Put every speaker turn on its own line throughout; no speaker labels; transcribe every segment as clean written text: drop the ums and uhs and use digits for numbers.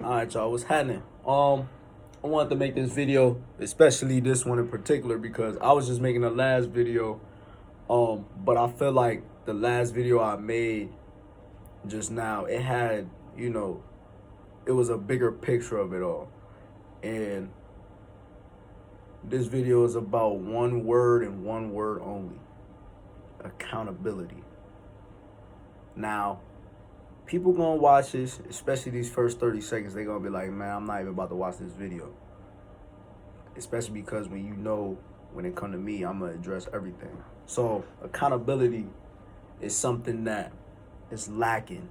Alright, y'all, what's happening? I wanted to make this video, especially this one in particular, because I was just making the last video. But I feel like the last video I made just now, it had, it was a bigger picture of it all. And this video is about one word and one word only: accountability. Now, people gonna watch this, especially these first 30 seconds, they gonna be like, man, I'm not even about to watch this video. Especially because when it come to me, I'm gonna address everything. So accountability is something that is lacking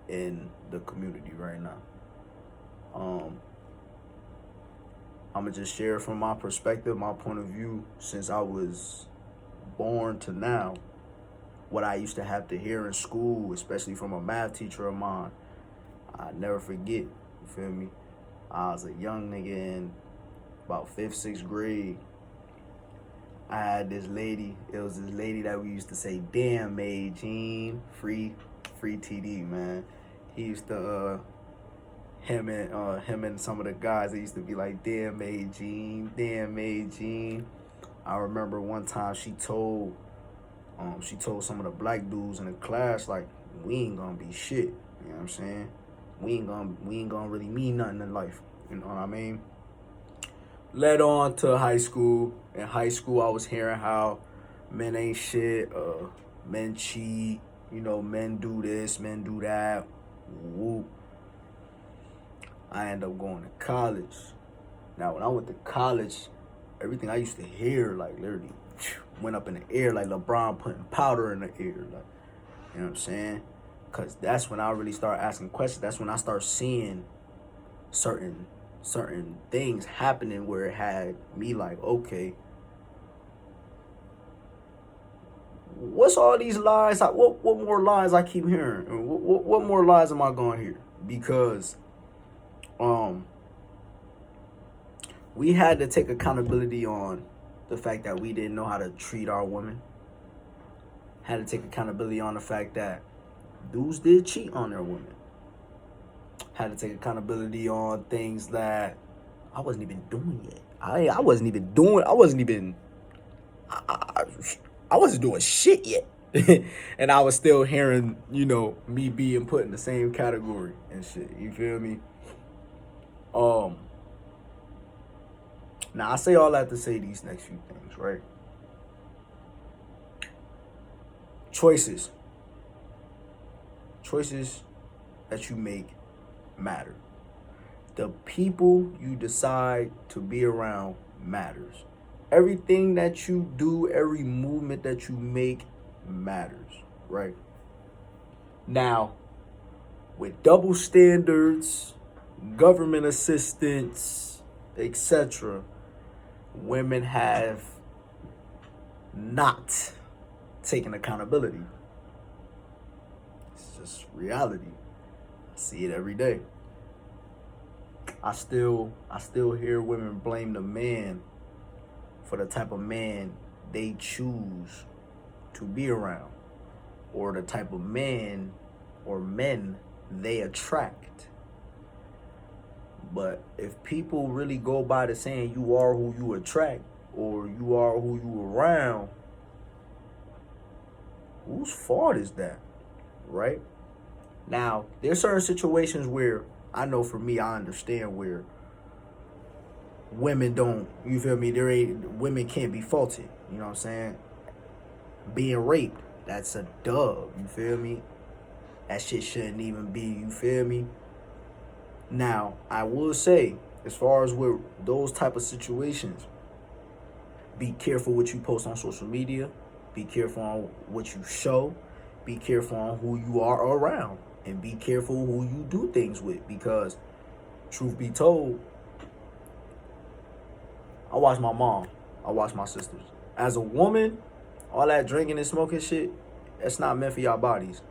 in the community right now. I'm gonna just share from my perspective, my point of view, since I was born to now, what I used to have to hear in school, especially from a math teacher of mine. I never forget, you feel me? I was a young nigga in about 5th, 6th grade. I had this lady. It was this lady that we used to say, "Damn, May Jean, free TD, man." He used to, him and some of the guys, they used to be like, "Damn, May Jean, damn, May Jean." I remember one time she told some of the black dudes in the class, like, we ain't gonna be shit. You know what I'm saying? We ain't gonna really mean nothing in life. You know what I mean? Led on to high school. In high school, I was hearing how men ain't shit, men cheat, men do this, men do that. Woo. I ended up going to college. Now, when I went to college, everything I used to hear, like, literally went up in the air, like LeBron putting powder in the air. Like, you know what I'm saying? Because that's when I really start asking questions. That's when I start seeing certain things happening where it had me like, okay, what's all these lies? What more lies I keep hearing? What more lies am I going to hear? Because we had to take accountability on the fact that we didn't know how to treat our women. Had to take accountability on the fact that dudes did cheat on their women. Had to take accountability on things that I wasn't even doing yet. I wasn't doing shit yet. And I was still hearing, me being put in the same category and shit. You feel me? Now I say all that to say these next few things, right? Choices that you make matter. The people you decide to be around matters. Everything that you do, every movement that you make matters, right? Now, with double standards, government assistance, etc., women have not taken accountability. It's just reality. I see it every day. I still hear women blame the man for the type of man they choose to be around, or the type of man or men they attract. But if people really go by the saying, you are who you attract, or you are who you around, whose fault is that, right? Now, there's certain situations where I know for me, I understand where women don't, you feel me? Women can't be faulted, you know what I'm saying? Being raped, that's a dub, you feel me? That shit shouldn't even be, you feel me? Now, I will say, as far as with those type of situations, be careful what you post on social media. Be careful on what you show. Be careful on who you are around. And be careful who you do things with. Because, truth be told, I watch my mom. I watch my sisters. As a woman, all that drinking and smoking shit, that's not meant for y'all bodies.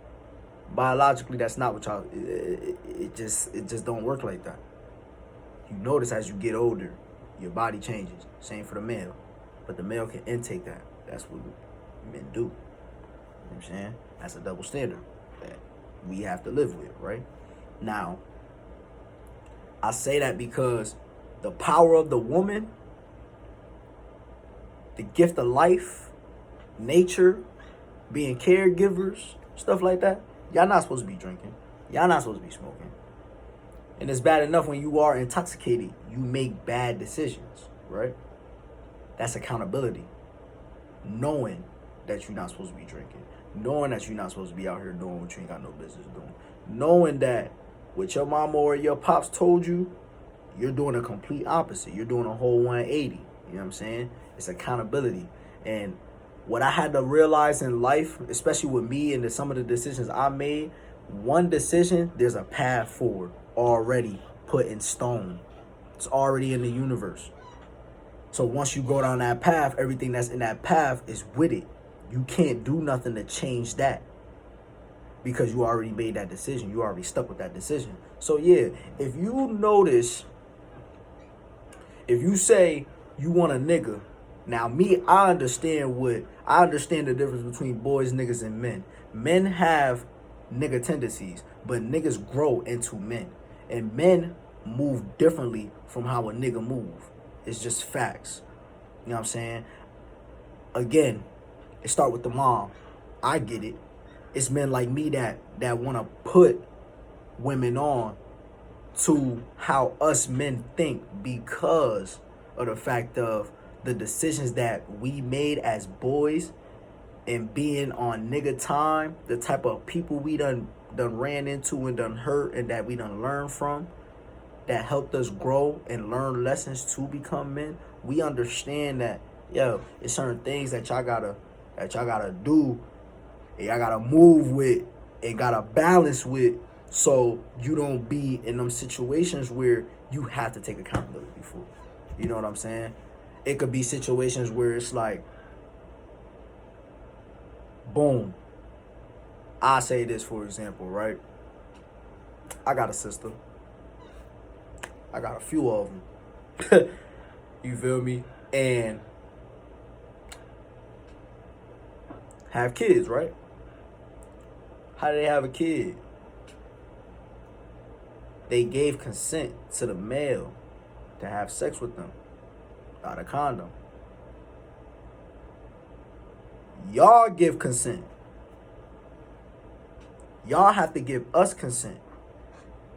Biologically, that's not what y'all. It just don't work like that. You notice as you get older, your body changes. Same for the male, but the male can intake that. That's what men do. You know what I'm saying? That's a double standard that we have to live with, right? Now, I say that because the power of the woman, the gift of life, nature, being caregivers, stuff like that, y'all not supposed to be drinking. Y'all not supposed to be smoking. And it's bad enough when you are intoxicated, you make bad decisions, right? That's accountability. Knowing that you're not supposed to be drinking. Knowing that you're not supposed to be out here doing what you ain't got no business doing. Knowing that what your mama or your pops told you, you're doing a complete opposite. You're doing a whole 180. You know what I'm saying? It's accountability. And what I had to realize in life, especially with me and some of the decisions I made, one decision, there's a path forward already put in stone. It's already in the universe. So once you go down that path, everything that's in that path is with it. You can't do nothing to change that because you already made that decision. You already stuck with that decision. So yeah, if you notice, if you say you want a nigga, now me, I understand the difference between boys, niggas, and men. Men have nigga tendencies, but niggas grow into men. And men move differently from how a nigga move. It's just facts. You know what I'm saying? Again, it start with the mom. I get it. It's men like me that want to put women on to how us men think because of the fact of the decisions that we made as boys and being on nigga time, the type of people we done ran into and done hurt and that we done learned from, that helped us grow and learn lessons to become men. We understand that, yo, it's certain things that y'all gotta do, and y'all gotta move with, and gotta balance with, so you don't be in them situations where you have to take accountability for. You know what I'm saying? It could be situations where it's like, boom. I say this, for example, right? I got a sister. I got a few of them. You feel me? And have kids, right? How do they have a kid? They gave consent to the male to have sex with them without a condom. Y'all give consent. Y'all have to give us consent.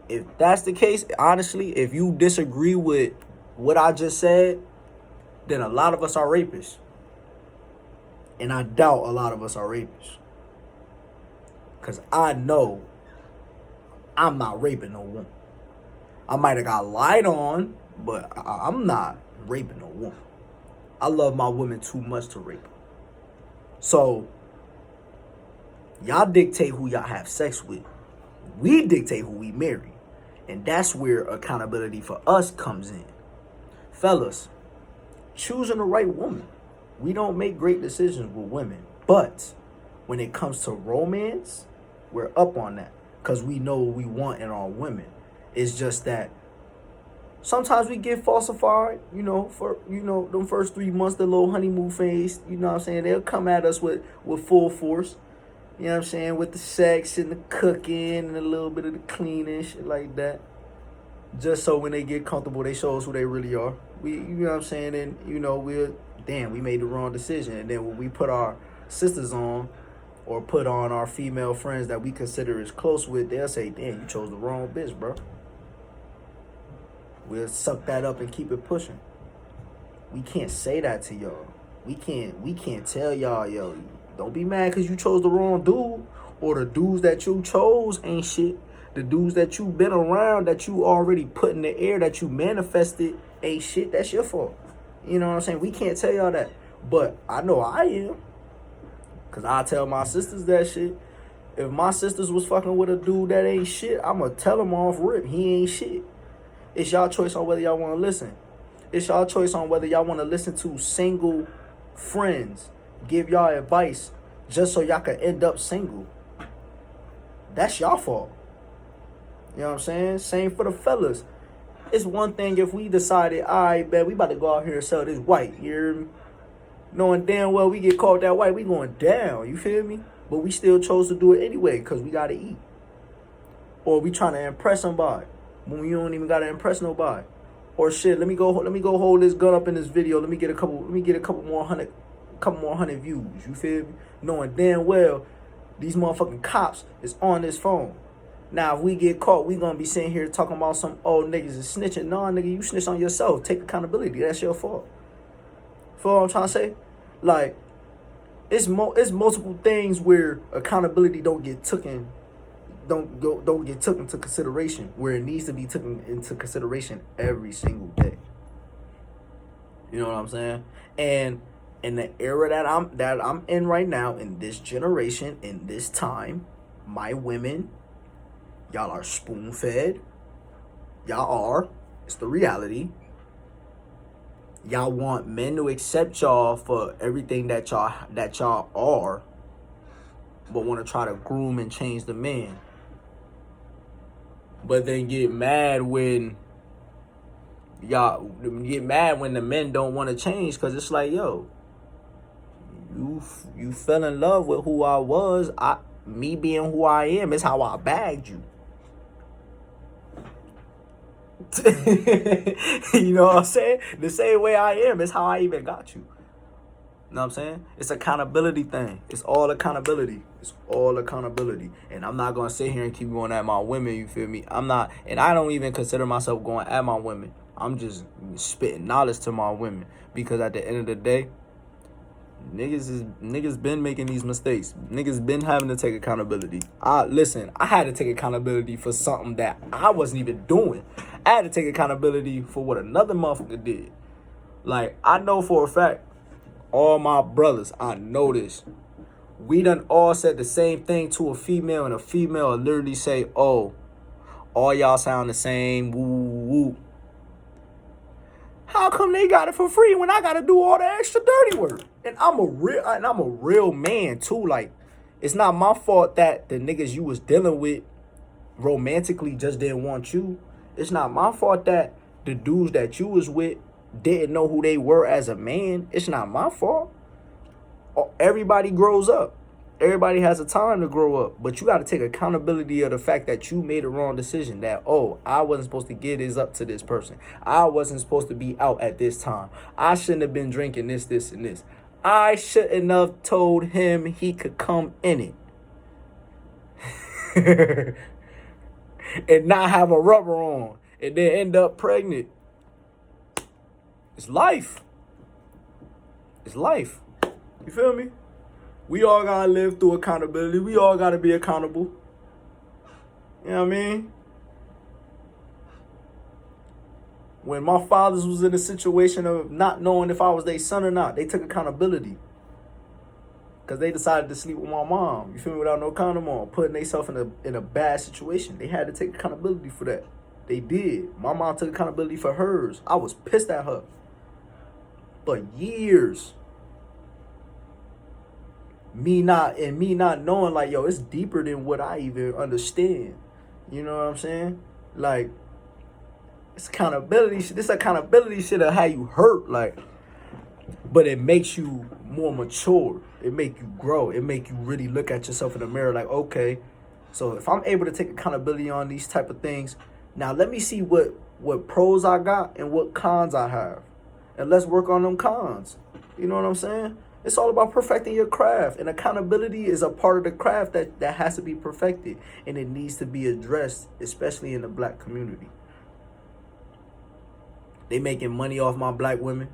If that's the case, honestly, if you disagree with what I just said, then a lot of us are rapists. And I doubt a lot of us are rapists. Because I know I'm not raping no woman. I might have got lied on, but I'm not raping no woman. I love my women too much to rape her. So, y'all dictate who y'all have sex with. We dictate who we marry. And that's where accountability for us comes in. Fellas, choosing the right woman. We don't make great decisions with women. But when it comes to romance, we're up on that. Because we know what we want in our women. It's just that sometimes we get falsified, for, them first 3 months, the little honeymoon phase, you know what I'm saying? They'll come at us with full force. You know what I'm saying? With the sex and the cooking and a little bit of the cleaning, shit like that. Just so when they get comfortable, they show us who they really are. You know what I'm saying? And, we made the wrong decision. And then when we put our sisters on or put on our female friends that we consider as close with, they'll say, damn, you chose the wrong bitch, bro. We'll suck that up and keep it pushing. We can't say that to y'all. We can't tell y'all, yo, don't be mad because you chose the wrong dude, or the dudes that you chose ain't shit. The dudes that you been around, that you already put in the air, that you manifested ain't shit. That's your fault. You know what I'm saying? We can't tell y'all that. But I know I am. Because I tell my sisters that shit. If my sisters was fucking with a dude that ain't shit, I'm going to tell them off rip. He ain't shit. It's y'all choice on whether y'all want to listen. It's y'all choice on whether y'all want to listen to single friends give y'all advice just so y'all can end up single. That's y'all fault. You know what I'm saying? Same for the fellas. It's one thing if we decided, all right, man, we about to go out here and sell this white. You're knowing damn well we get caught that white, we going down. You feel me? But we still chose to do it anyway because we got to eat. Or we trying to impress somebody. when you don't even gotta impress nobody. Or shit, let me go hold this gun up in this video. Let me get a couple more hundred views. You feel me? Knowing damn well these motherfucking cops is on this phone. Now, if we get caught, we gonna be sitting here talking about some old niggas is snitching. No, nigga, you snitch on yourself. Take accountability. That's your fault. Feel what I'm trying to say? Like, it's multiple things where accountability don't get taken into consideration, where it needs to be taken into consideration every single day. You know what I'm saying? And in the era that I'm in right now, in this generation, in this time, my women, y'all are spoon-fed. Y'all are. It's the reality. Y'all want men to accept y'all for everything that y'all are, but want to try to groom and change the man. But then get mad when the men don't want to change, because it's like, yo, you fell in love with who I was. Me being who I am is how I bagged you. You know what I'm saying? The same way I am is how I even got you. You know what I'm saying? It's accountability thing. It's all accountability. It's all accountability. And I'm not going to sit here and keep going at my women, you feel me? I'm not, and I don't even consider myself going at my women. I'm just spitting knowledge to my women. Because at the end of the day, niggas been making these mistakes. Niggas been having to take accountability. I had to take accountability for something that I wasn't even doing. I had to take accountability for what another motherfucker did. Like, I know for a fact, all my brothers, I know this, we done all said the same thing to a female, and a female will literally say, oh, all y'all sound the same, woo, woo. How come they got it for free when I got to do all the extra dirty work? And I'm a real man too. Like, it's not my fault that the niggas you was dealing with romantically just didn't want you. It's not my fault that the dudes that you was with didn't know who they were as a man. It's not my fault. Everybody grows up. Everybody has a time to grow up. But you got to take accountability of the fact that you made a wrong decision. That, oh, I wasn't supposed to give this up to this person. I wasn't supposed to be out at this time. I shouldn't have been drinking this, this, and this. I shouldn't have told him he could come in it. And not have a rubber on. And then end up pregnant. It's life. It's life. You feel me? We all gotta live through accountability. We all gotta be accountable. You know what I mean? When my fathers was in a situation of not knowing if I was their son or not, they took accountability. Because they decided to sleep with my mom. You feel me? Without no condom on. Putting themselves in a bad situation. They had to take accountability for that. They did. My mom took accountability for hers. I was pissed at her. For years. Me not knowing, like, yo, it's deeper than what I even understand. You know what I'm saying? Like, it's accountability. This accountability shit of how you hurt, like, but it makes you more mature. It make you grow. It make you really look at yourself in the mirror, like, okay, so if I'm able to take accountability on these type of things, now let me see what pros I got and what cons I have, and let's work on them cons. You know what I'm saying? It's all about perfecting your craft, and accountability is a part of the craft that has to be perfected, and it needs to be addressed, especially in the black community. They making money off my black women.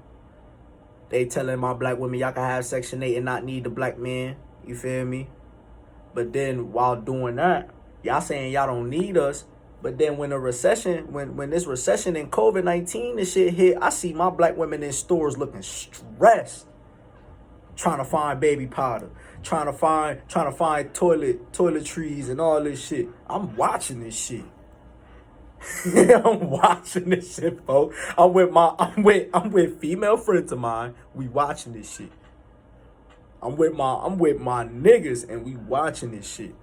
They telling my black women y'all can have Section 8 and not need the black man. You feel me? But then while doing that, y'all saying y'all don't need us. But then when the recession, when this recession and COVID-19 and shit hit, I see my black women in stores looking stressed. Trying to find baby powder, trying to find toiletries and all this shit. I'm watching this shit. I'm watching this shit, folks. I'm with female friends of mine. We watching this shit. I'm with my niggas, and we watching this shit.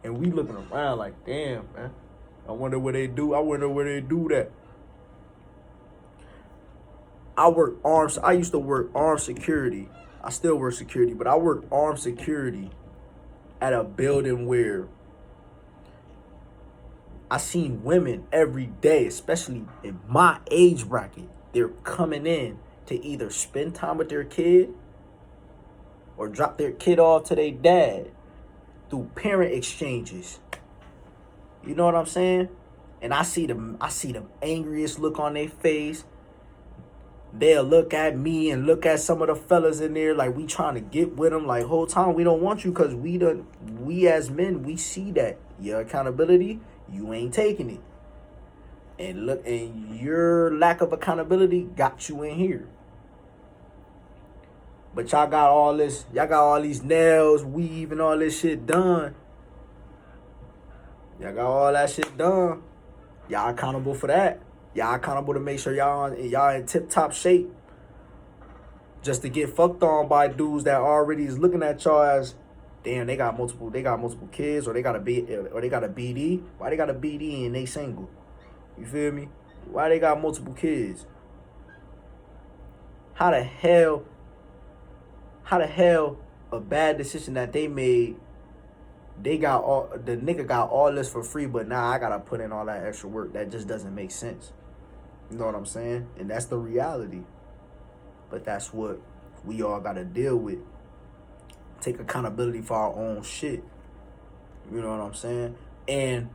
And we looking around like, damn, man. I wonder where they do that. I used to work armed security. I still work security, but I work armed security at a building where I seen women every day, especially in my age bracket. They're coming in to either spend time with their kid or drop their kid off to their dad through parent exchanges. You know what I'm saying? And I see the angriest look on their face. They'll look at me and look at some of the fellas in there like we trying to get with them. Like, whole time we don't want you because we as men, we see that your accountability, you ain't taking it. And look, and your lack of accountability got you in here. But y'all got all these nails, weave, and all this shit done. Y'all got all that shit done. Y'all accountable for that. Y'all accountable to make sure y'all in tip-top shape. Just to get fucked on by dudes that already is looking at y'all as, damn, they got multiple kids, or they got a BD. Why they got a BD and they single? You feel me? Why they got multiple kids? How the hell a bad decision that they made, the nigga got all this for free, but now I gotta put in all that extra work. That just doesn't make sense. You know what I'm saying? And that's the reality. But that's what we all gotta deal with. Take accountability for our own shit. You know what I'm saying? And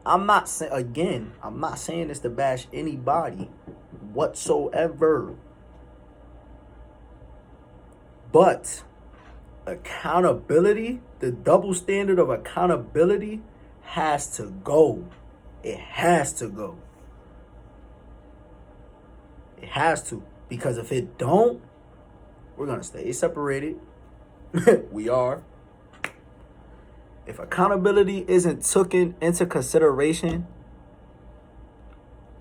I'm not saying this to bash anybody whatsoever. But accountability, the double standard of accountability has to go. It has to go. It has to. Because if it don't, we're going to stay separated. We are. If accountability isn't taken into consideration,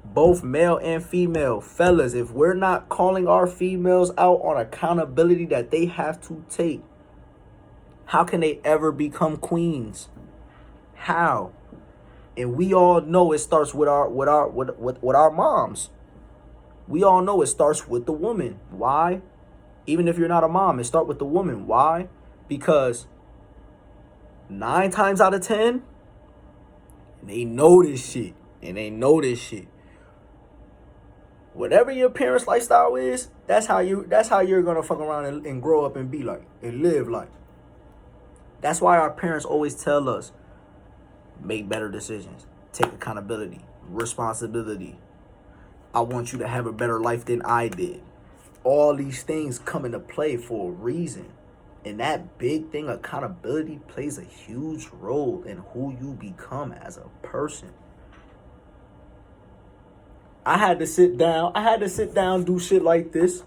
both male and female, fellas, if we're not calling our females out on accountability that they have to take, how can they ever become queens? How? And we all know it starts with our moms. We all know it starts with the woman. Why? Even if you're not a mom, it starts with the woman. Why? Because 9 times out of 10, they know this shit. Whatever your parents' lifestyle is, that's how you're gonna fuck around and grow up and be like and live like. That's why our parents always tell us, make better decisions, take accountability, responsibility. I want you to have a better life than I did. All these things come into play for a reason. And that big thing, accountability, plays a huge role in who you become as a person. I had to sit down, do shit like this.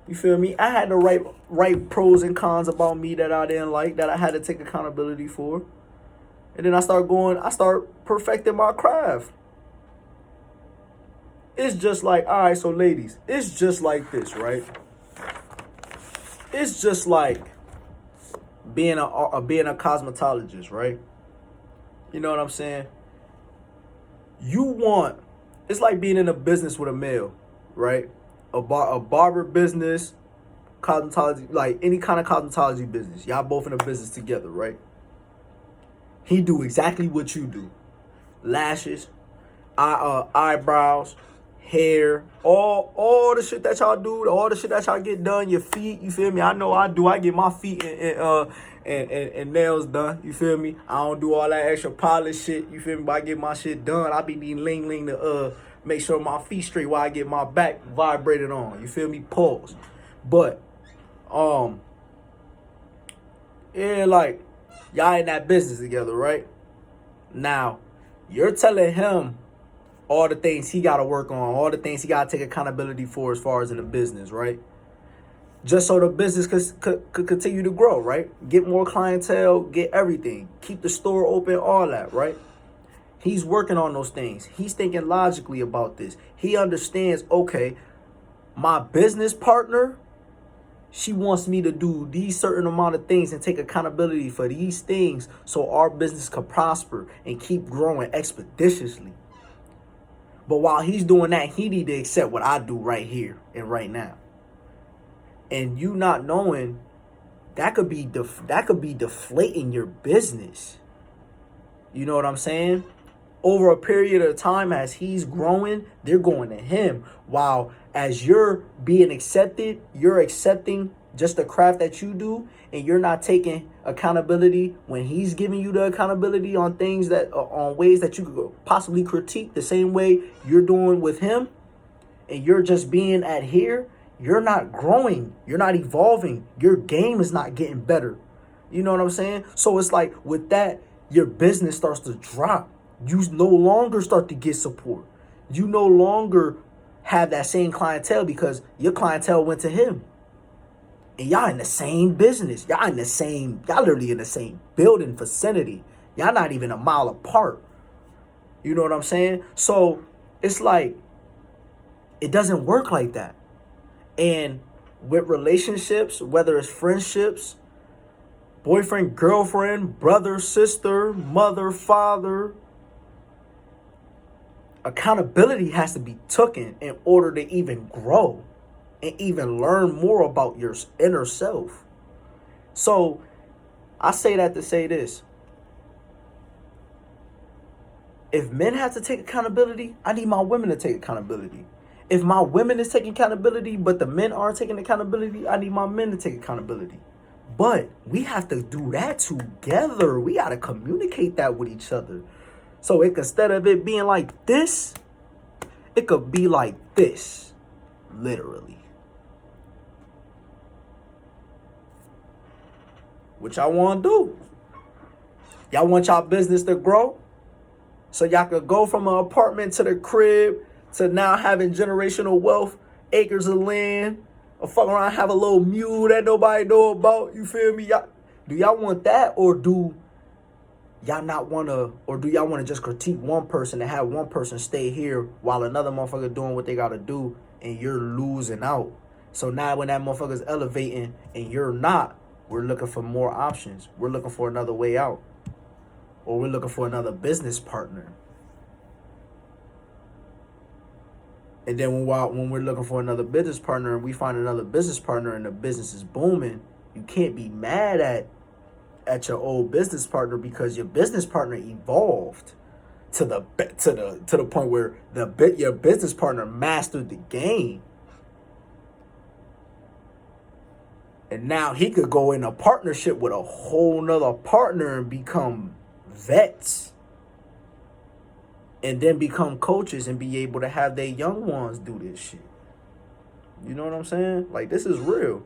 You feel me? I had to write pros and cons about me that I didn't like, that I had to take accountability for. And then I start perfecting my craft. It's just like, all right, so ladies, it's just like this, right? It's just like being a cosmetologist, right? You know what I'm saying? It's like being in a business with a male, right? A barber business, cosmetology, like any kind of cosmetology business. Y'all both in a business together, right? He do exactly what you do. Lashes, eyebrows, hair, all the shit that y'all do, all the shit that y'all get done, your feet, you feel me? I know I do. I get my feet and nails done, you feel me? I don't do all that extra polish shit, you feel me? But I get my shit done. I be needing ling to make sure my feet straight while I get my back vibrated on, you feel me? Pause. But yeah, like y'all in that business together, right? Now, you're telling him all the things he got to work on, all the things he got to take accountability for as far as in the business, right? Just so the business could continue to grow, right? Get more clientele, get everything. Keep the store open, all that, right? He's working on those things. He's thinking logically about this. He understands, okay, my business partner, she wants me to do these certain amount of things and take accountability for these things so our business could prosper and keep growing expeditiously. But while he's doing that, he need to accept what I do right here and right now. And you not knowing, that could be deflating your business. You know what I'm saying? over a period of time, as he's growing, they're going to him. While as you're being accepted, you're accepting just the craft that you do, and you're not taking accountability when he's giving you the accountability on things that on ways that you could possibly critique the same way you're doing with him, and you're just being at here, you're not growing, you're not evolving, your game is not getting better. You know what I'm saying? So it's like with that, your business starts to drop. You no longer start to get support. You no longer have that same clientele because your clientele went to him. And y'all in the same business. Y'all literally in the same building vicinity. Y'all not even a mile apart. You know what I'm saying? So it's like, it doesn't work like that. And with relationships, whether it's friendships, boyfriend, girlfriend, brother, sister, mother, father, accountability has to be taken in order to even grow and even learn more about your inner self. So I say that to say this. If men have to take accountability, I need my women to take accountability. If my women is taking accountability, but the men aren't taking accountability, I need my men to take accountability. But we have to do that together. We got to communicate that with each other. So instead of it being like this, it could be like this, literally. What y'all want to do? Y'all want y'all business to grow? So y'all could go from an apartment to the crib to now having generational wealth, acres of land, or fuck around, have a little mule that nobody know about. You feel me? Do y'all want that, or do y'all not want to, or do y'all want to just critique one person and have one person stay here while another motherfucker doing what they got to do and you're losing out? So now when that motherfucker's elevating and you're not, we're looking for more options. We're looking for another way out. Or we're looking for another business partner. And then when we're looking for another business partner and we find another business partner and the business is booming, you can't be mad at your old business partner because your business partner evolved to the point where your business partner mastered the game. And now he could go in a partnership with a whole nother partner and become vets. And then become coaches and be able to have their young ones do this shit. You know what I'm saying? Like, this is real.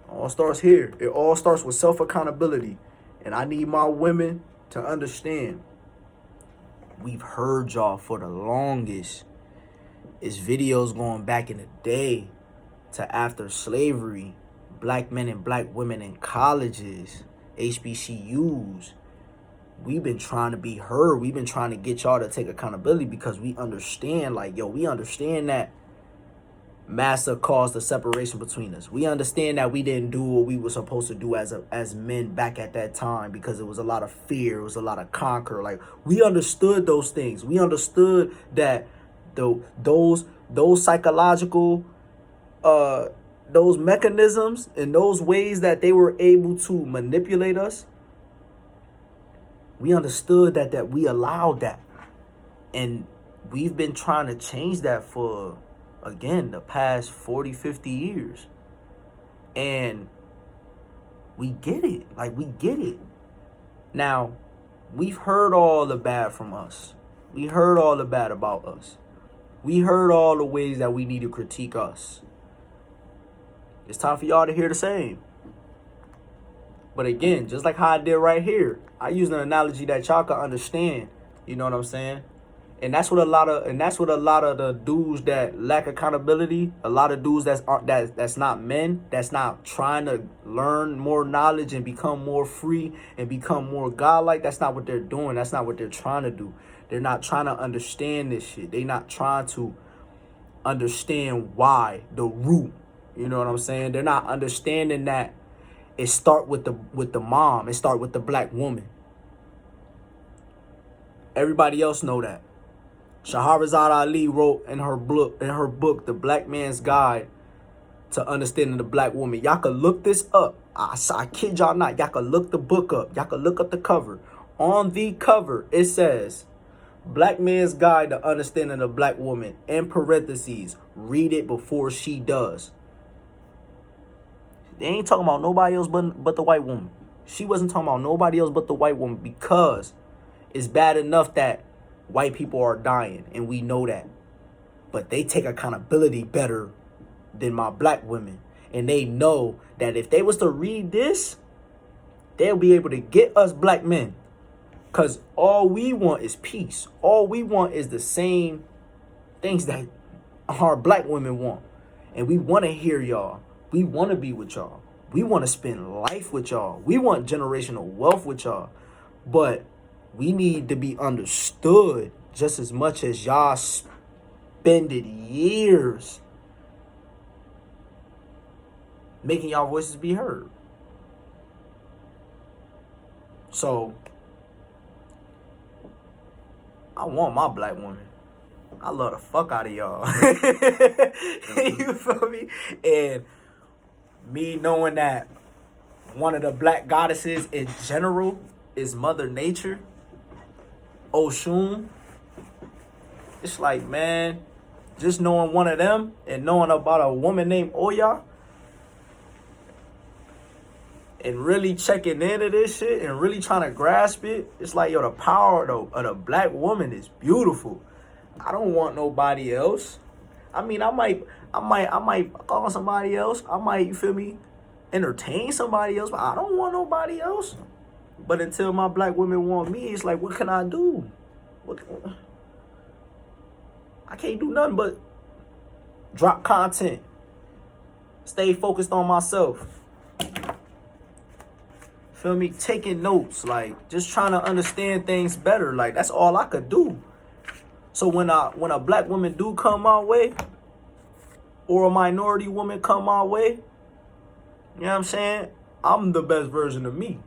All starts here. It all starts with self-accountability. And I need my women to understand. We've heard y'all for the longest. It's videos going back in the day to after slavery. Black men and black women in colleges. HBCUs. We've been trying to be heard. We've been trying to get y'all to take accountability because we understand, like, we understand that massa caused the separation between us. We understand that we didn't do what we were supposed to do as men back at that time because it was a lot of fear. It was a lot of conquer. Like, we understood those things. We understood that those psychological, those mechanisms and those ways that they were able to manipulate us. We understood that we allowed that. And we've been trying to change that for, again, the past 40, 50 years. And we get it. Like, we get it. Now, we've heard all the bad from us. We heard all the bad about us. We heard all the ways that we need to critique us. It's time for y'all to hear the same. But again, just like how I did right here, I use an analogy that y'all can understand. You know what I'm saying? And that's what a lot of the dudes that lack accountability, a lot of dudes that's not men, that's not trying to learn more knowledge and become more free and become more godlike. That's not what they're doing. That's not what they're trying to do. They're not trying to understand this shit. They're not trying to understand why, the root. You know what I'm saying? They're not understanding that it start with the mom. It start with the black woman. Everybody else know that. Shahrazad Ali wrote in her book, The Black Man's Guide to Understanding the Black Woman. Y'all can look this up. I kid y'all not. Y'all can look the book up. Y'all can look up the cover. On the cover, it says, Black Man's Guide to Understanding a Black Woman, in parentheses, read it before she does. They ain't talking about nobody else but the white woman. She wasn't talking about nobody else but the white woman, because it's bad enough that white people are dying, and we know that. But they take accountability better than my black women. And they know that if they was to read this, they'll be able to get us black men. Because all we want is peace. All we want is the same things that our black women want. And we want to hear y'all. We want to be with y'all. We want to spend life with y'all. We want generational wealth with y'all. But we need to be understood just as much as y'all spended years making y'all voices be heard. So, I want my black woman. I love the fuck out of y'all. You feel me? And me knowing that one of the black goddesses in general is Mother Nature, Oshun. It's like, man, just knowing one of them and knowing about a woman named Oya and really checking into this shit and really trying to grasp it, it's like, yo, the power of the black woman is beautiful. I don't want nobody else. I mean, I might thought on somebody else. I might, you feel me, entertain somebody else, but I don't want nobody else. But until my black women want me, it's like, what can I do? I can't do nothing but drop content, stay focused on myself. Feel me? Taking notes, like just trying to understand things better. Like that's all I could do. So when a black woman do come my way, or a minority woman come my way, you know what I'm saying? I'm the best version of me.